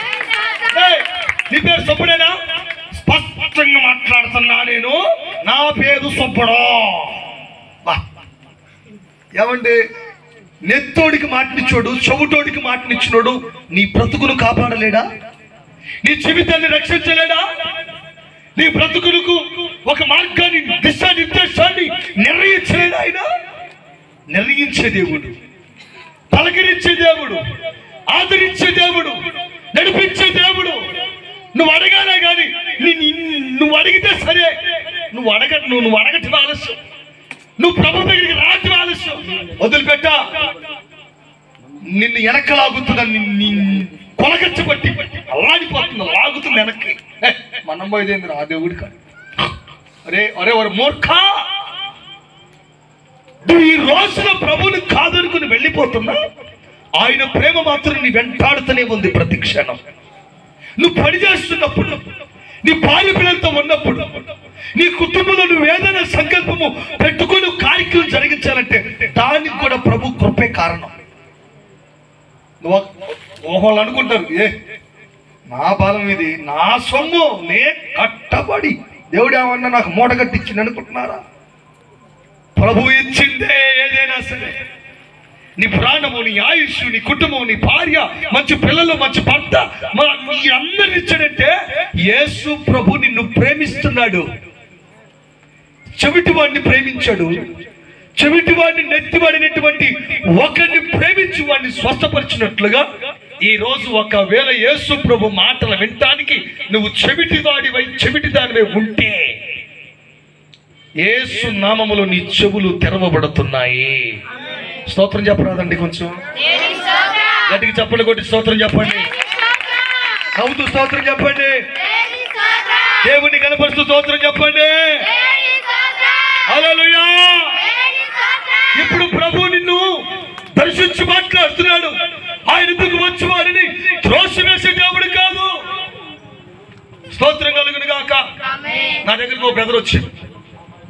నీ పేరు సుబ్బుడేనా? స్పష్టంగా మాట్లాడుతున్నా నేను, నా పేరు సుబ్బుడా. ఏమండి, నెత్తోడికి మాటనిచ్చోడు, చెవుటోడికి మాటనిచ్చినోడు నీ బ్రతుకును కాపాడలేడా? నీ జీవితాన్ని రక్షించలేడా? నీ బ్రతుకులకు ఒక మార్గాన్ని, దిశానిర్దేశాన్ని నిర్ణయించలేడా? ఆయన నిర్ణయించే దేవుడు, పలకరించే దేవుడు, ఆదరించే దేవుడు, నడిపించే దేవుడు. నువ్వు అడగాలే కానీ నువ్వు అడిగితే సరే, నువ్వు అడగటం ఆలస్యం, నువ్వు ప్రభు దగ్గరికి రావటం ఆలస్యం. వదిలిపెట్టా, నిన్ను వెనక్కలాగుతుందని కొలగచ్చబట్టి అల్లాడిపోతుంది, లాగుతుంది వెనక్కి. మనం పోయేదేంద్ర ఆ దేవుడి కాదు. అరే అరే వారు మూర్ఖ, నువ్వు ఈ రోజున ప్రభుని కాదనుకుని వెళ్ళిపోతున్నా, ఆయన ప్రేమ మాత్రం నీ వెంటాడుతూనే ఉంది ప్రతి క్షణం. నువ్వు పని చేస్తున్నప్పుడు, నీ భార్య పిల్లలతో ఉన్నప్పుడు, నీ కుటుంబంలో నువ్వు ఏదైనా సంకల్పము పెట్టుకుని కార్యక్రమం జరిగించాలంటే దానికి కూడా ప్రభు కృపే కారణం. వాళ్ళు అనుకుంటారు, నా బలం ఇది, నా సొమ్ము, నే కట్టబడి దేవుడు ఏమన్నా నాకు మూట కట్టించింది అనుకుంటున్నారా? ప్రభు ఇచ్చిందే ఏదైనా సరే. నీ ప్రాణము, నీ ఆయుష్, నీ కుటుంబం, నీ భార్య, మంచి పిల్లలు, మంచి భర్త, అందరిని ఇచ్చాడంటే యేసు ప్రభు నిన్ను ప్రేమిస్తున్నాడు. చెవిటి వాడిని ప్రేమించాడు. చెవిటి వాడిని, నెత్తివాడినటువంటి ఒకరిని ప్రేమించి వాడిని స్వస్థపరిచినట్లుగా ఈ రోజు ఒకవేళ యేసు ప్రభు మాటలు వినటానికి నువ్వు చెవిటి దానివై ఉంటే యేసు నామములో నీ చెవులు తెరవబడుతున్నాయి. స్తోత్రం చెప్పరాదండి? కొంచెం గట్టికి చప్పట్లు కొట్టి స్తోత్రం చెప్పండి. నవ్వుతూ స్తోత్రం చెప్పండి. దేవుని కనపరుస్తూ స్తోత్రం చెప్పండి. హల్లెలూయా. ఇప్పుడు ప్రభు నిన్ను దర్శించి మాట్లాడుతున్నాడు. ఆయన ఎందుకు వచ్చి వారిని త్రోసివేసే దేవుడు కాదు. స్తోత్రం కలుగును గాక. నా దగ్గరకు ఒక బ్రదర్ వచ్చి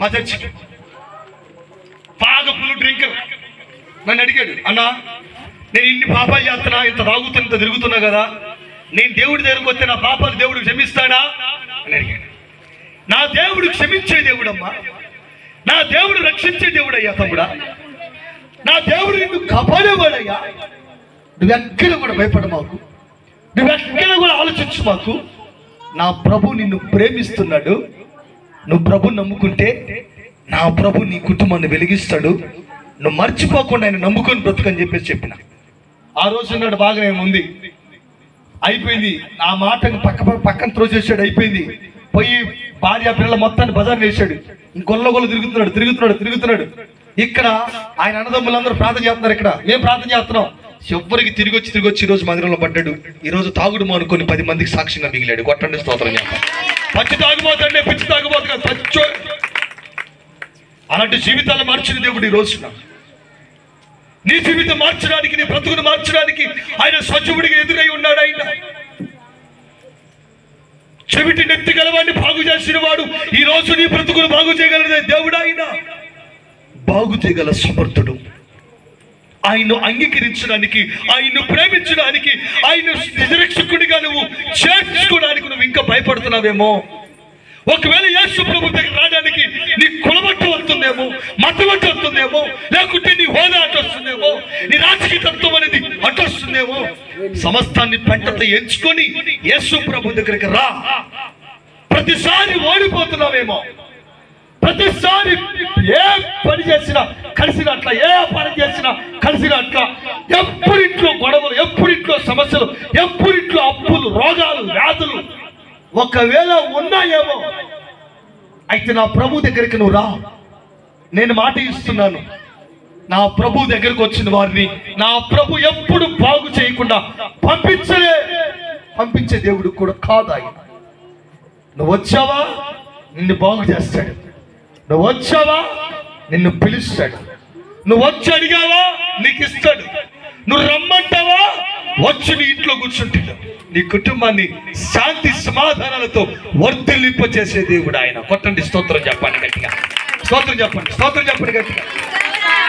మా చర్చికి, బాగా ఫుల్ డ్రింకర్, నన్ను అడిగాడు, అన్నా నేను ఇన్ని పాపాలు చేస్తున్నా, ఇంత తాగుతున్నా, ఇంత తిరుగుతున్నా కదా, నేను దేవుడి దగ్గరకు వస్తే నా పాపాలు దేవుడు క్షమిస్తాడా అని అడిగాడు. నా దేవుడు క్షమించే దేవుడమ్మా, నా దేవుడు రక్షించే దేవుడయ్యా తమ్ముడా, నా దేవుడు నిన్ను కాపాడేవాడయ్యా. నువ్వెక్కడ కూడా భయపడ మాకు, నువ్వెక్కడ కూడా ఆలోచించు మాకు. నా ప్రభు నిన్ను ప్రేమిస్తున్నాడు. నువ్వు ప్రభు నమ్ముకుంటే నా ప్రభు నీ కుటుంబాన్ని వెలిగిస్తాడు. నువ్వు మర్చిపోకుండా ఆయన నమ్ముకొని బ్రతుకని చెప్పేసి చెప్పిన. ఆ రోజు నాడు బాగానే ఉంది, అయిపోయింది. ఆ మాట పక్కన త్రోసేసాడు, అయిపోయింది. పోయి భార్య పిల్లల మొత్తాన్ని బజార్ వేసాడు. గొల్ల తిరుగుతున్నాడు. ఇక్కడ ఆయన అన్నదమ్ములందరూ ప్రార్థన చేస్తున్నారు. ఇక్కడ మేము ప్రార్థన చేస్తున్నాం. ఎవరికి తిరిగి వచ్చి ఈరోజు మందిరంలో పడ్డాడు. ఈరోజు తాగుడు అనుకొని 10 మందికి సాక్ష్యంగా మిగిలాడు. కొట్టండి స్తోత్రం చెప్పండి. పచ్చి తాగుబోతండి, పిచ్చి తాగుబోతు కాదు, పచ్చో. అలాంటి జీవితాలు మార్చిన దేవుడు ఈ రోజున నీ జీవితం మార్చడానికి, నీ బ్రతుకును మార్చడానికి ఆయన సజీవుడిగా ఎదురై ఉన్నాడు. ఆయన చెవిటి నెత్తి గలవాడిని బాగు చేసిన వాడు ఈ రోజు నీ బ్రతుకును బాగు చేయగలదే దేవుడు. ఆయన బాగు చేయగల సమర్థుడు. ఆయన్ను అంగీకరించడానికి, ఆయన్ను ప్రేమించడానికి, ఆయన నిజరక్షకుడిగా నువ్వు చేర్చుకోవడానికి నువ్వు ఇంకా భయపడుతున్నావేమో. ఒకవేళ యేసు ప్రభు దగ్గర రావడానికి నీ కులమట్టు వస్తుందేమో, మతమట్టు వస్తుందేమో, లేకుంటే నీ హోదా అటు వస్తుందేమో, నీ రాజకీయ తత్వం అనేది అటు వస్తుందేమో. సమస్తాన్ని పెంటతో ఎంచుకొని యేసు ప్రభు దగ్గరికి రా. ప్రతిసారి ఓడిపోతున్నావేమో, ప్రతిసారి ఏ పని చేసినా కలిసినట్ల, ఏ పని చేసినా కలిసినట్ల, ఎప్పుడింట్లో గొడవలు, ఎప్పుడింట్లో సమస్యలు, ఎప్పుడింట్లో అప్పులు, రోగాలు, వ్యాధులు ఒకవేళ ఉన్నాయేమో, అయితే నా ప్రభు దగ్గరికి నువ్వు రా. నేను మాట ఇస్తున్నాను, నా ప్రభు దగ్గరకు వచ్చిన వారిని నా ప్రభు ఎప్పుడు బాగు చేయకుండా పంపించే దేవుడు కూడా కాదు ఆయన. నువ్వు వచ్చావా నిన్ను బాగు చేస్తాడు, నువ్వు వచ్చావా నిన్ను పిలుస్తాడు, నువ్వు వచ్చి అడిగావా నీకు ఇస్తాడు, నువ్వు రమ్మంటావా వచ్చి నీ ఇంట్లో కూర్చుంటాడు. నీ కుటుంబాన్ని శాంతి సమాధానాలతో వర్ధిల్లింపచేసే దేవుడు ఆయన. కొట్టండి, స్తోత్రం చెప్పండి గట్టిగా, స్తోత్రం చెప్పండి, స్తోత్రం చెప్పండి గట్టిగా.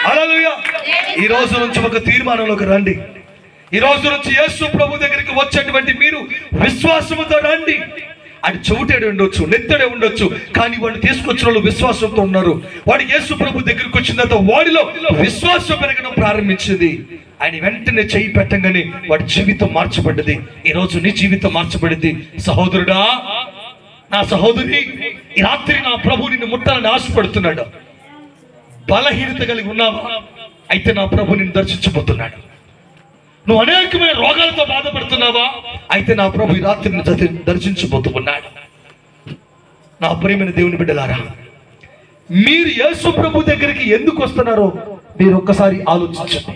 హల్లెలూయా. ఈ రోజు నుంచి ఒక తీర్మానంలోకి రండి. ఈ రోజు నుంచి యేసు ప్రభు దగ్గరికి వచ్చేటువంటి మీరు విశ్వాసముతో రండి. అది చెవుటేడే ఉండొచ్చు, నెత్తడే ఉండొచ్చు, కానీ వాడిని తీసుకొచ్చిన వాళ్ళు విశ్వాసంతో ఉన్నారు. వాడికి యేసు ప్రభు దగ్గరికి వచ్చిన తర్వాత వాడిలో విశ్వాసం పెరగడం ప్రారంభించింది. ఆయన వెంటనే చేయి పెట్టగానే వాడి జీవితం మార్చబడ్డది. ఈ రోజు నీ జీవితం మార్చబడింది. సహోదరుడా, నా సహోదరి, ఈ రాత్రి నా ప్రభు నిన్ను ముట్టాలని ఆశపడుతున్నాడు. బలహీనత కలిగి ఉన్నావా? అయితే నా ప్రభు నిన్ను దర్శించబోతున్నాడు. నువ్వు అనేకమైన రోగాలతో బాధపడుతున్నావా? అయితే నా ప్రభు ఈ రాత్రిని దర్శించబోతున్నాడు. నా ప్రియమైన దేవుని బిడ్డలారా, మీరు యేసు ప్రభు దగ్గరికి ఎందుకు వస్తున్నారో మీరు ఒక్కసారి ఆలోచించండి.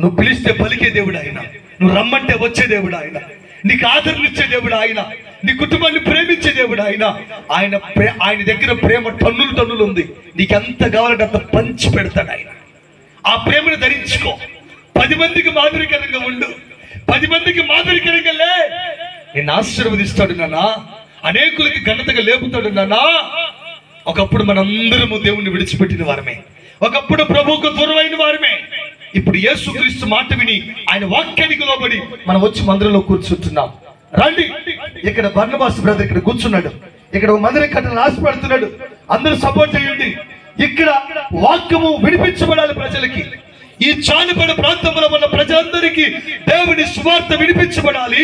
నువ్వు పిలిస్తే పలికే దేవుడు ఆయన, నువ్వు రమ్మంటే వచ్చే దేవుడు ఆయన, నీకు ఆదరణ ఇచ్చే దేవుడు ఆయన, నీ కుటుంబాన్ని ప్రేమించే దేవుడు ఆయన. ఆయన దగ్గర ప్రేమ టన్నులు టన్నులు ఉంది. నీకు ఎంత కావాలంటే అంత పంచి పెడతాడు ఆయన. ఆ ప్రేమను ధరించుకో. 10 మందికి మాదిరికరంగా ఉండు, 10 మందికి మాదిరికరంగా లే. నేను ఆశీర్వదిస్తాడు నాన్నా, అనేకులకి ఘనతగా లేపుతాడు నాన్నా. ఒకప్పుడు మనందరము దేవుణ్ణి విడిచిపెట్టిన వారమే, ఒకప్పుడు ప్రభువుకు దూరమైన వారమే. ఇప్పుడు యేసుక్రీస్తు మాట విని ఆయన వాక్యానికి లోబడి మనం వచ్చి మందిరంలో కూర్చుంటున్నాం. రండి, ఇక్కడ బర్నబాస్ బ్రదర్ ఇక్కడ కూర్చున్నాడు, ఇక్కడ మందిరం కట్టాలని ఆశపడుతున్నాడు. అందరూ సపోర్ట్ చేయండి. ఇక్కడ వాక్యము వినిపించబడాలి ప్రజలకి. ఈ చాలుపడ ప్రాంతంలో ఉన్న ప్రజలందరికీ దేవుని సువార్త వినిపించబడాలి.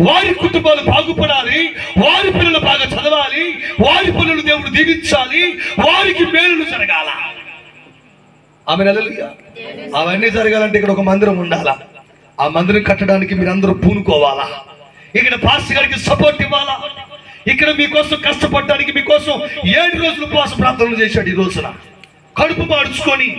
వారి కుటుంబాలు బాగుపడాలి, వారి పిల్లలు బాగా చదవాలి, వారి పిల్లలు దేవుడు దీవించాలి, వారికి మేలులు జరగాల. ఆమె హల్లెలూయా. అవన్నీ జరగాలంటే ఇక్కడ ఒక మందిరం ఉండాలా. ఆ మందిరం కట్టడానికి మీరందరూ పూనుకోవాలా. ఇక్కడ పాస్టర్ గారికి సపోర్ట్ ఇవ్వాలా. ఇక్కడ మీకోసం కష్టపడడానికి మీకోసం 7 రోజులు ఉపవాస ప్రార్థనలు చేశాడు. ఈ రోజున కడుపు మార్చుకొని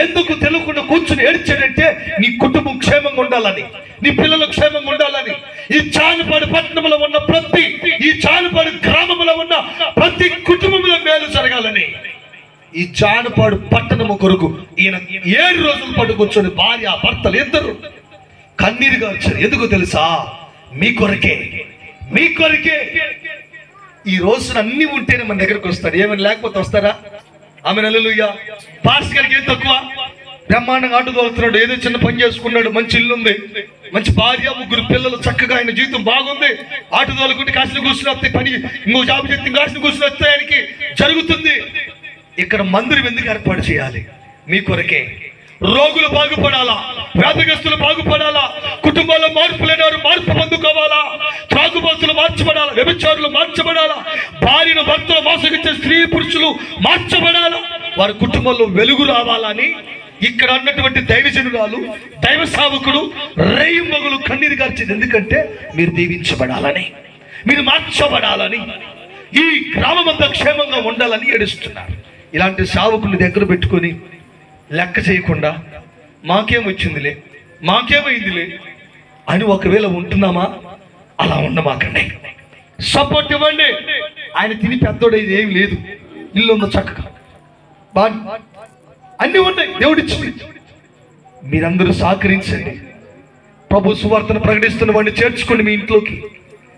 ఎందుకు తెలియకుండా కూర్చుని ఏడ్చాడంటే నీ కుటుంబం క్షేమంగా ఉండాలని, నీ పిల్లలు క్షేమంగా ఉండాలని, ఈ చానుపాడు పట్టణంలో ఉన్న ఈ చానుపాడు గ్రామంలో ఉన్న ప్రతి కుటుంబంలో మేలు జరగాలని, ఈ చానుపాడు పట్టణము కొరకు ఈయన 7 రోజుల పాటు కూర్చొని భార్య భర్తలు ఇద్దరు కన్నీరుగా వచ్చారు. ఎందుకు తెలుసా? మీ కొరకే, మీ కొరకే. ఈ రోజున అన్ని ఉంటేనే మన దగ్గరకు వస్తాడు. ఏమైనా లేకపోతే వస్తారా? ఆమె హల్లెలూయా. పాస్టర్ గారికి ఏం తక్కువ? బ్రహ్మాండంగా ఆటో తోలుతున్నాడు, ఏదో చిన్న పని చేసుకున్నాడు, మంచి ఇల్లు ఉంది, మంచి భార్య, 3 పిల్లలు, చక్కగా ఆయన జీవితం బాగుంది. ఆటో తోలుకుంటే కాసిన కూర్చుని వస్తాయి, పని ఇంకో జాబ్ చేస్తే కాసిన కూర్చుని వస్తాయి, ఆయనకి జరుగుతుంది. ఇక్కడ మందిరం ఎందుకు ఏర్పాటు చేయాలి? మీ కొరకే. రోగులు బాగుపడాలా, వ్యాధిగ్రస్తులు బాగుపడాలా, కుటుంబాల్లో మార్పు లేనివారు మార్పు పొందుకోవాలా, త్రాగుబోతులు మార్చబడాలా, వ్యభిచారులు మార్చబడాలా, భార్యను భర్తలు మోసగించే స్త్రీ పురుషులు మార్చబడాలా, వారి కుటుంబంలో వెలుగు రావాలని ఇక్కడ అన్నటువంటి దైవజనురాలు, దైవ సేవకుడు రేయింబగులు కన్నీరు గార్చింది. ఎందుకంటే మీరు దీవించబడాలని, మీరు మార్చబడాలని, ఈ గ్రామమంతా క్షేమంగా ఉండాలని ఏడుస్తున్నారు. ఇలాంటి సేవకుని దగ్గర పెట్టుకొని లెక్క చేయకుండా మాకేమొచ్చిందిలే, మాకేమైందిలే అని ఒకవేళ ఉంటున్నామా? అలా ఉండమాకండి. సపోర్ట్ ఇవ్వండి. ఆయన తిని పెద్దోడు ఇది ఏమి లేదు, ఇల్లు ఉందో చక్కగా అన్నీ ఉన్నాయి, దేవుడిచ్చింది. మీరందరూ సహకరించండి. ప్రభు సువార్తను ప్రకటిస్తున్న వాడిని చేర్చుకోండి మీ ఇంట్లోకి,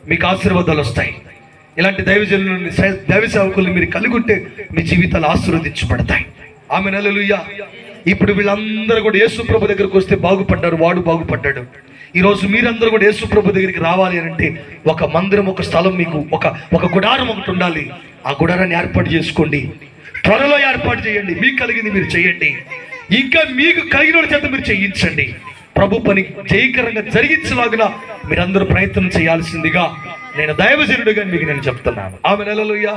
మీకు ఆశీర్వాదాలు వస్తాయి. ఇలాంటి దైవజనులని, దైవ సేవకుల్ని మీరు కలిగి ఉంటే మీ జీవితాలు ఆశీర్వదించబడతాయి. ఆమె హల్లెలూయా. ఇప్పుడు వీళ్ళందరూ కూడా యేసు ప్రభు దగ్గరకు వస్తే బాగుపడ్డారు, వాడు బాగుపడ్డాడు. ఈరోజు మీరందరూ కూడా యేసు ప్రభు దగ్గరికి రావాలి అని అంటే ఒక మందిరం, ఒక స్థలం, మీకు ఒక గుడారం ఒకటి ఉండాలి. ఆ గుడారాన్ని ఏర్పాటు చేసుకోండి, త్వరలో ఏర్పాటు చేయండి. మీకు కలిగింది మీరు చేయండి, ఇంకా మీకు కలిగిన చేత మీరు చేయించండి. ప్రభు పని జయకరంగా జరిగించలాగిన మీరందరూ ప్రయత్నం చేయాల్సిందిగా నేను దైవజనుడిగా మీకు నేను చెప్తున్నాను. ఆమె హల్లెలూయా.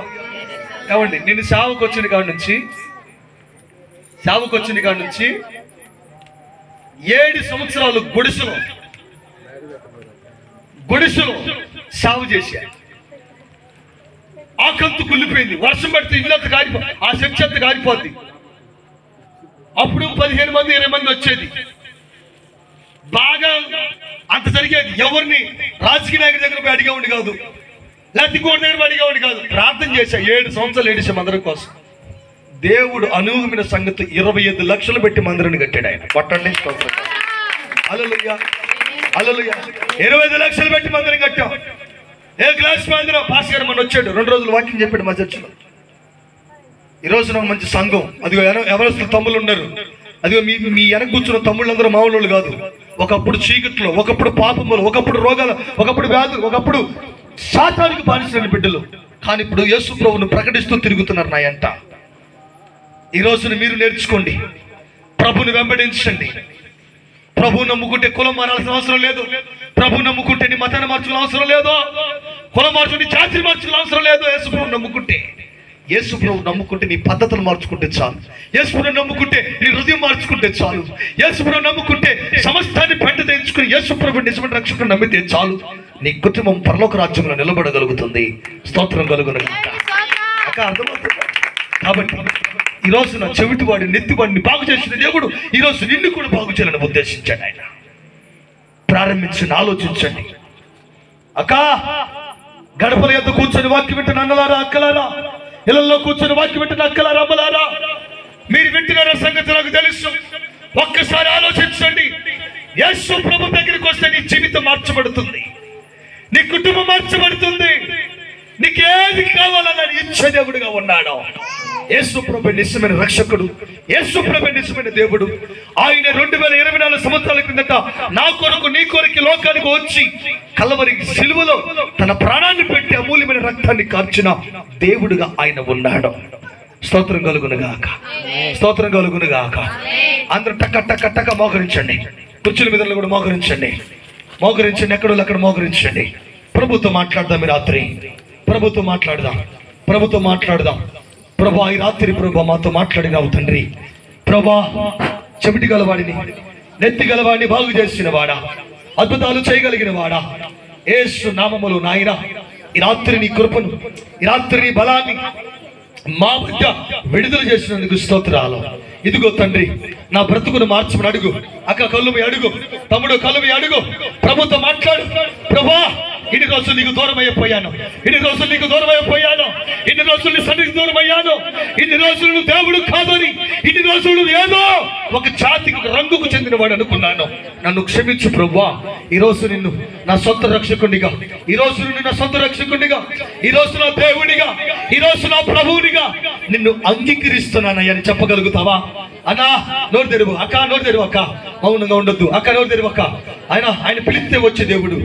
ఏమండి, నేను సేవకు వచ్చిన కాడి నుంచి 7 సంవత్సరాలు గుడిసెలో సేవ చేశా. ఆ కంతు కుళ్ళిపోయింది, వర్షం పడితే ఇల్లంత కారిపో, ఆ శక్తి అంత కారిపోద్ది. అప్పుడు 15 మంది 20 మంది వచ్చేది, బాగా అంత జరిగేది. ఎవరిని రాజకీయ నాయకుడి దగ్గర పోయి అడిగేవాడి కాదు, లేకపోతే ఇంకోటి దగ్గర అడిగేవాడి కాదు. ప్రార్థన చేశా, 7 సంవత్సరాలు ఏడిసా మందిరం కోసం. దేవుడు అనూహ్యమైన సంగతి 25 లక్షలు పెట్టి మందిరాన్ని కట్టాడు ఆయన. పట్టండి, హల్లెలూయా హల్లెలూయా. 25 లక్షలు పెట్టి మందిరం కట్టాం. ఏ క్లాస్ మందిరం? పాస్ గారు మన వచ్చాడు, 2 రోజులు వాక్యం చెప్పాడు మా చర్చిలో. ఈరోజు నాకు మంచి సంఘం. అదిగో ఎవరస్తులు తమ్ముళ్ళు ఉన్నారు. అదిగో మీ వెనక కూర్చున్న తమ్ముళ్ళందరూ మామూలు కాదు. ఒకప్పుడు చీకట్లో, ఒకప్పుడు పాపములు, ఒకప్పుడు రోగాలు, ఒకప్పుడు వ్యాధులు, ఒకప్పుడు సాతానికి బానిసైన బిడ్డలు. కానీ ఇప్పుడు యేసు ప్రభువును ప్రకటిస్తూ తిరుగుతున్నారు నా ఎంట. ఈ రోజున మీరు నేర్చుకోండి, ప్రభుని వెంబడించండి. ప్రభు నమ్ముకుంటే కులం మారాల్సిన అవసరం లేదు. ప్రభు నమ్ముకుంటే నీ మతాన్ని మార్చుకునే అవసరం లేదు. కులం మార్చుకుంటే జాతిని మార్చుకునే అవసరం లేదు. యేసు ప్రభు నమ్ముకుంటే నీ పద్ధతులు మార్చుకుంటే చాలు. యేసు ప్రభు నమ్ముకుంటే నీ హృదయం మార్చుకుంటే చాలు. యేసు ప్రభు నమ్ముకుంటే సమస్తాన్ని పెంట తెచ్చుకుని యేసు ప్రభు నిజమైన రక్షకుడు నమ్మితే చాలు. నీ కుటుంబం పరలోక రాజ్యంలో నిలబడగలుగుతుంది. స్తోత్రం కలుగును అక్క. అర్థమవుతుంది? కాబట్టి ఈ రోజు నా చెవిటివాడిని, నెత్తివాడిని బాగు చేసిన దేవుడు ఈరోజు నిన్ను కూడా బాగు చేయాలని ఉద్దేశించాడు ఆయన. ప్రారంభించండి, ఆలోచించండి. అక్క, గడపల యొద్ద కూర్చొని వాక్యం వింటున్న అన్నలారా, అక్కలారా, ఇళ్లలో కూర్చొని వాక్యం వింటున్న అక్కలారా, అమ్మలారా, మీరు వింటున్న సంగతి నాకు తెలుసు. ఒక్కసారి ఆలోచించండి. యేసు ప్రభు దగ్గరికి వస్తే నీ జీవితం మార్చబడుతుంది, నీ కుటుంబం మార్చబడుతుంది. నీకేది కావాలన్నా ఇచ్చే దేవుడుగా ఉన్నాడు. యేసు ప్రభు నిజమైన రక్షకుడు, యేసు ప్రభు నిజమైన దేవుడు. ఆయన 2024 సంవత్సరాల కిందట నా కొరకు నీ కొరకు లోకానికి వచ్చి కల్వరి సిలువలో తన ప్రాణాన్ని పెట్టి అమూల్యమైన రక్తాన్ని కార్చిన దేవుడుగా ఆయన ఉన్నాడు. స్తోత్రం కలుగునుగాక, స్తోత్రం కలుగునుగాక. అందరూ టక్క టక్క టక్క మోకరించండి. కుర్చీల మీద కూడా మోకరించండి, మోకరించండి. ఎక్కడో అక్కడ మోకరించండి. ప్రభుతో మాట్లాడదాం ఈ రాత్రి. ప్రభుతో మాట్లాడదాం. ప్రభా, ఈ రాత్రి ప్రభా మాతో మాట్లాడినావు తండ్రి. ప్రభా, చెవిటి గలవాడిని, నెత్తి గలవాడిని బాగు చేసిన వాడా, అద్భుతాలు చేయగలిగిన వాడా, యేసు నామములో నాయన ఈ రాత్రి నీ కృపను, ఈ రాత్రి నీ బలాన్ని మా మధ్య విడుదల చేసినందుకు స్తోత్రాలు. ఇదిగో తండ్రి, నా బ్రతుకును మార్చమని అడుగు. అక్క కలువి అడుగు, తమ్ముడు కలువి అడుగు. ప్రభుతో మాట్లాడు. ప్రభా, ఇన్ని రోజులు నీకు దూరం అయిపోయాను, ఇన్ని రోజులు నీకు దూరం అయిపోయాను, ఇన్ని రోజులు నీ సన్నిధికి దూరం అయ్యాను, ఇన్ని రోజులు నువ్వు దేవుడు కాదని, ఇన్ని రోజులు ఏదో ఒక జాతికి, ఒక రంగుకు చెందినవాడు అనుకున్నాను. నన్ను క్షమించు ప్రభువా. ఈరోజు నిన్ను నా సొంత రక్షకుడిగా, ఈరోజు నిన్ను నా సొంత రక్షకుడిగా, ఈరోజు నా దేవుడిగా, ఈరోజు నా ప్రభువునిగా నిన్ను అంగీకరిస్తున్నానయ్యా అని చెప్పగలుగుతావా? అన్నా నోరు తెరువు. అక్క నోరు తెరువు. అక్క మౌనంగా ఉండొద్దు. అక్క నోరు తెరువు. అక్క ఆయన పిలిస్తే వచ్చే దేవుడు,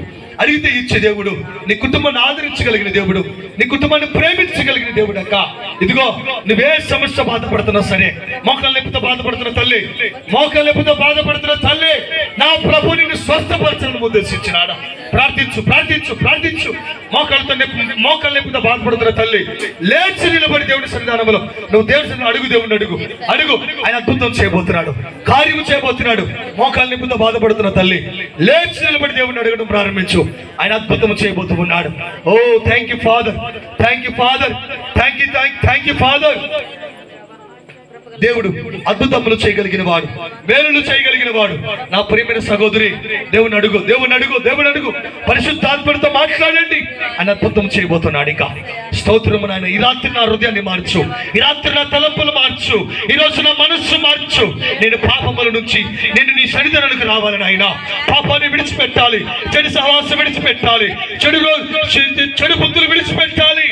అడిగితే ఇచ్చే దేవుడు, నీ కుటుంబాన్ని ఆదరించగలిగిన దేవుడు, నీ కుటుంబాన్ని ప్రేమించగలిగిన దేవుడు. అక్క ఇదిగో, నువ్వే సమస్య బాధపడుతున్నా సరే, మోకాలు నొప్పితో బాధపడుతున్న తల్లి, మోకాలు నొప్పితో బాధపడుతున్న తల్లి, నా ప్రభు నిన్ను స్వస్థపరచాలని ఉద్దేశించినాడు. ప్రార్థించు. మోకాలు నొప్పితో బాధపడుతున్న తల్లి, లేచి నిలబడి దేవుడి సన్నిధానంలో నువ్వు దేవుడి సన్నిధానం అడుగు. దేవుడిని అడుగు. ఆయన అద్భుతం చేయబోతున్నాడు, కార్యము చేయబోతున్నాడు. మోకాలు నొప్పితో బాధపడుతున్న తల్లి, లేచి నిలబడి దేవుడిని అడగడం ప్రారంభించు. ఆయన అద్భుతం చేయబోతున్నాడు. ఓ thank you father, thank you father. దేవుడు అద్భుతములు చేయగలిగిన వాడు, మేలులు చేయగలిగిన వాడు. నా ప్రియమైన సహోదరి, దేవుని అడుగు. పరిశుద్ధాత్మతో మాట్లాడండి. ఆయన అద్భుతం చేయబోతున్నాడు. ఇంకా స్తోత్రము నాయన. ఈ రాత్రి నా హృదయాన్ని మార్చు, ఈ రాత్రి నా తలంపులు మార్చు, ఈ రోజు నా మనస్సు మార్చు. నేను పాపముల నుంచి నేను నీ సన్నిధానానికి రావాలని ఆయన, పాపాన్ని విడిచిపెట్టాలి, చెడు సహవాసం విడిచిపెట్టాలి, చెడు బుద్ధులు విడిచిపెట్టాలి.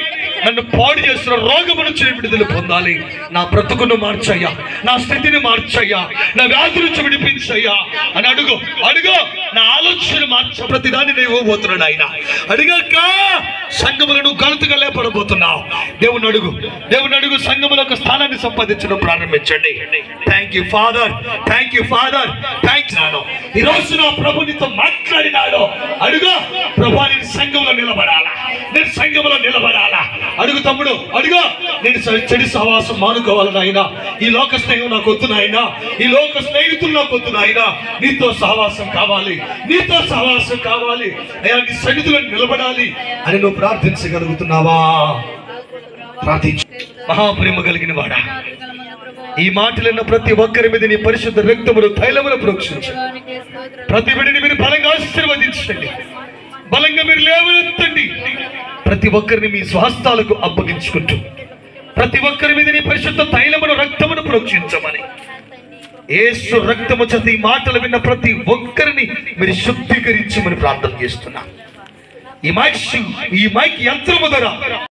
నన్ను పాడు చేస్తున్న రోగము నుంచి విడుదల పొందాలి. నా బ్రతుకును మార్చయ్యా, నా స్థితిని మార్చయ్యా, నా వ్యాధి నుంచి విడిపించయ్యా అని అడుగు. నా ఆలోచన మార్చ ప్రతిదాన్ని నేను ఇవ్వబోతున్నాడు ఆయన. అడిగాక సంఘములను గలుతుగా లేపడబోతున్నావు. దేవుని అడుగు. సంఘముల యొక్క స్థానాన్ని సంపాదించడం ప్రారంభించండి. Thank you father, thank you father, thanks నాను. ఈ రోజు నా ప్రభు నీతో మాట్లాడినాడు. అడుగు ప్రభా, నేను సంఘంలో నిలబడాలా, నేను సంఘంలో నిలబడాలా. అడుగు తమ్ముడు, నేను చెడు సహవాసం మానుకోవాలి నాయన. ఈ లోక స్నేహం నాకు వద్దు నాయన, ఈ లోక స్నేహితులు నాకు వద్దు నాయన. నీతో సహవాసం కావాలి, నీతో సహవాసం కావాలి అయ్యా, నీ సన్నిధిలో నిలబడాలి అని నువ్వు ప్రార్థించగలుగుతున్నావా? ప్రార్థించు. మహాప్రేమ కలిగిన వాడా, ఈ మాటలన్న ప్రతి ఒక్కరి మీద నీ పరిశుద్ధ రక్తములు తైలములు ప్రోక్షించు. ప్రతి బిడ్డని మీరు బలంగా ఆశీర్వదించండి, బలంగా మీరు లేవనెత్తండి. ప్రతి ఒక్కరిని మీ స్వాస్థాలకు అప్పగించుకుంటూ ప్రతి ఒక్కరి మీద నీ పరిశుద్ధ తైలమును రక్తమును ప్రోక్షించమని యేసు రక్తము చేత ఈ మాటలు విన్న ప్రతి ఒక్కరిని మీరు శుద్ధీకరించమని ప్రార్థన చేస్తున్నా. ఈ మైక్ యంత్రము ద్వారా